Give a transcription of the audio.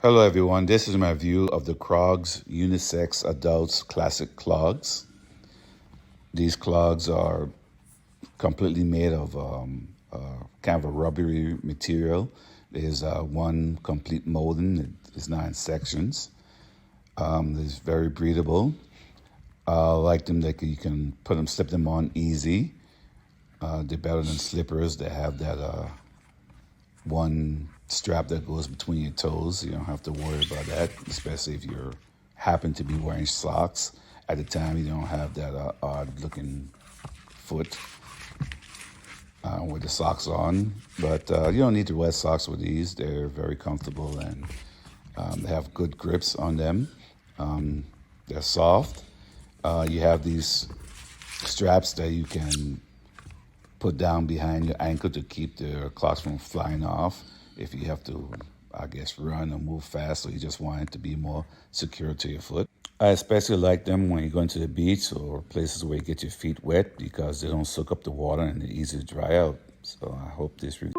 Hello everyone, this is my review of the Crocs Unisex-Adult Classic Clogs. These clogs are completely made of kind of a rubbery material. There's one complete molding, it's not in sections. It's very breathable. I like them that you can slip them on easy. They're better than slippers. They have that one strap that goes between your toes. You don't have to worry about that, especially if you happen to be wearing socks. At the time, you don't have that odd-looking foot with the socks on. But you don't need to wear socks with these. They're very comfortable and they have good grips on them. They're soft. You have these straps that you can put down behind your ankle to keep the clogs from flying off if you have to, I guess, run or move fast, or you just want it to be more secure to your foot. I especially like them when you're going to the beach or places where you get your feet wet because they don't soak up the water and they're easy to dry out. So I hope this review